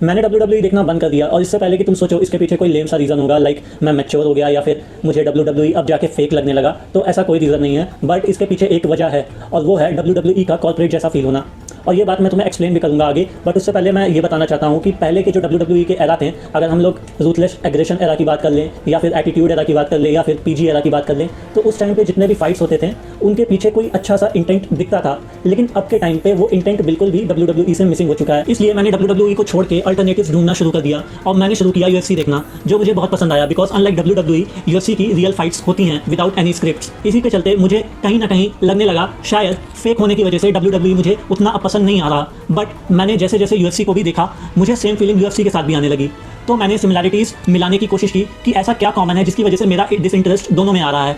मैंने WWE देखना बंद कर दिया और इससे पहले कि तुम सोचो इसके पीछे कोई लेम सा रीज़न होगा, लाइक मैं मैच्योर हो गया या फिर मुझे WWE अब जाके फेक लगने लगा, तो ऐसा कोई रीज़न नहीं है। बट इसके पीछे एक वजह है और वो है WWE का कॉर्पोरेट जैसा फील होना। और ये बात मैं तुम्हें एक्सप्लेन भी करूंगा आगे, बट उससे पहले मैं ये बताना चाहता हूँ कि पहले के जो WWE के एरा थे, अगर हम लोग रूथलेस एग्रेशन एरा की बात कर लें या फिर एटीट्यूड एरा की बात कर लें या फिर PG एरा की बात कर लें, तो उस टाइम पे जितने भी फाइट्स होते थे उनके पीछे कोई अच्छा सा इंटेंट दिखता था। लेकिन अब के टाइम पे वो इंटेंट बिल्कुल भी WWE से मिसिंग हो चुका है। इसलिए मैंने WWE को छोड़ के अल्टरनेटिव्स ढूंढना शुरू कर दिया और मैंने शुरू किया UFC देखना, जो मुझे बहुत पसंद आया। बिकॉज अनलाइक WWE, UFC की रियल फाइट्स होती हैं विदाउट एनी स्क्रिप्ट्स। इसी के चलते मुझे कहीं ना कहीं लगने लगा शायद फेक होने की वजह से WWE मुझे उतना पसंद नहीं आ रहा। बट मैंने जैसे जैसे UFC को भी देखा, मुझे सेम फीलिंग UFC के साथ भी आने लगी। तो मैंने सिमिलैरिटीज़ मिलाने की कोशिश की कि ऐसा क्या कॉमन है जिसकी वजह से मेरा डिसइंटरेस्ट दोनों में आ रहा है।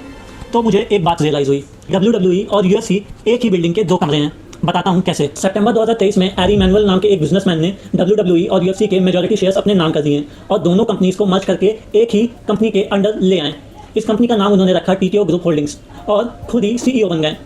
तो मुझे एक बात रियलाइज़ हुई, WWE और UFC एक ही बिल्डिंग के दो कमरे हैं। बताता हूँ कैसे। सितंबर 2023 में एरी मैनुअल नाम के एक बिजनेसमैन ने WWE और UFC के मेजॉरिटी शेयर्स अपने नाम कर दिए और दोनों कंपनीज को मर्ज करके एक ही कंपनी के अंडर ले आए। इस कंपनी का नाम उन्होंने रखा TTO ग्रुप होल्डिंग्स और खुद ही CEO बन गए।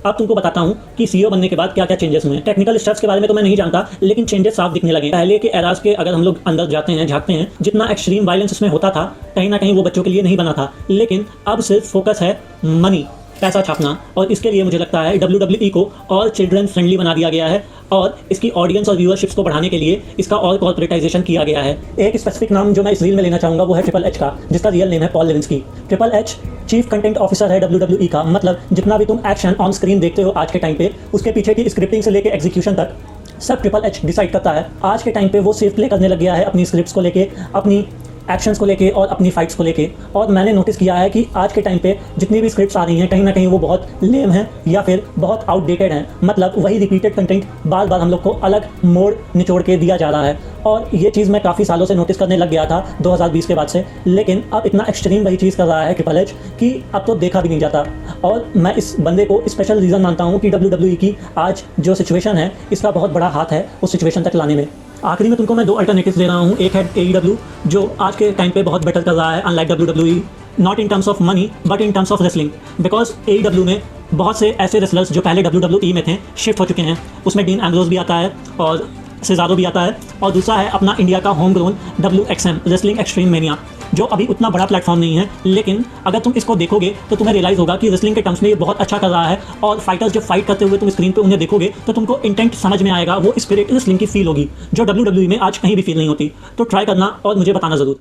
अब तुमको बताता हूँ कि CEO बनने के बाद क्या क्या चेंजेस हुए हैं। टेक्निकल स्टेप्स के बारे में तो मैं नहीं जानता, लेकिन चेंजेस साफ दिखने लगे। पहले के एराज के अगर हम लोग अंदर जाते हैं, झांकते हैं, जितना एक्सट्रीम वायलेंस इसमें होता था, कहीं ना कहीं वो बच्चों के लिए नहीं बना था। लेकिन अब सिर्फ फोकस है मनी, पैसा छापना। और इसके लिए मुझे लगता है WWE को और चिल्ड्रन फ्रेंडली बना दिया गया है और इसकी ऑडियंस और व्यूअरशिप्स को बढ़ाने के लिए इसका और कॉर्पोरेटाइजेशन किया गया है। एक स्पेसिफिक नाम जो मैं इस रील में लेना चाहूँगा वो है ट्रिपल एच का, जिसका रियल नेम है Paul Levinski. Triple H chief content officer है WWE का। मतलब जितना भी तुम एक्शन ऑन स्क्रीन देखते हो आज के टाइम पे, उसके पीछे की स्क्रिप्टिंग से लेके एग्जीक्यूशन तक सब ट्रिपल एच डिसाइड करता है। आज के टाइम पे वो सेफ प्ले करने लग गया है अपनी स्क्रिप्ट्स को लेके, अपनी एक्शंस को लेके और अपनी फाइट्स को लेके। और मैंने नोटिस किया है कि आज के टाइम पे जितनी भी स्क्रिप्ट्स आ रही हैं, कहीं ना कहीं वो बहुत लेम हैं या फिर बहुत आउटडेटेड हैं। मतलब वही रिपीटेड कंटेंट बार बार हम लोग को अलग मोड़ निचोड़ के दिया जा रहा है। और ये चीज़ मैं काफ़ी सालों से नोटिस करने लग गया था 2020 के बाद से। लेकिन अब इतना एक्सट्रीम वही चीज़ कर रहा है ट्रिपल एच कि अब तो देखा भी नहीं जाता। और मैं इस बंदे को स्पेशल रीज़न मानता हूँ कि WWE की आज जो सिचुएशन है, इसका बहुत बड़ा हाथ है उस सिचुएशन तक लाने में। आखिरी में तुमको मैं दो अल्टरनेटिव्स दे रहा हूँ। एक है AEW, जो आज के टाइम पे बहुत बेटर कर रहा है unlike WWE, not in terms of money but in terms of wrestling. Because AEW में बहुत से ऐसे रेसलर्स जो पहले WWE में थे शिफ्ट हो चुके हैं। उसमें डीन एम्ब्रोस भी आता है और सेजारो भी आता है। और दूसरा है अपना इंडिया का home grown WXM, wrestling extreme mania, जो अभी उतना बड़ा प्लेटफॉर्म नहीं है। लेकिन अगर तुम इसको देखोगे तो तुम्हें रियलाइज़ होगा कि रेसलिंग के टर्म्स में ये बहुत अच्छा कर रहा है। और फाइटर्स जब फाइट करते हुए तुम स्क्रीन पे उन्हें देखोगे तो तुमको इंटेंट समझ में आएगा, वो स्पिरिट रेसलिंग की फील होगी जो WWE में आज कहीं भी फील नहीं होती। तो ट्राई करना और मुझे बताना ज़रूर।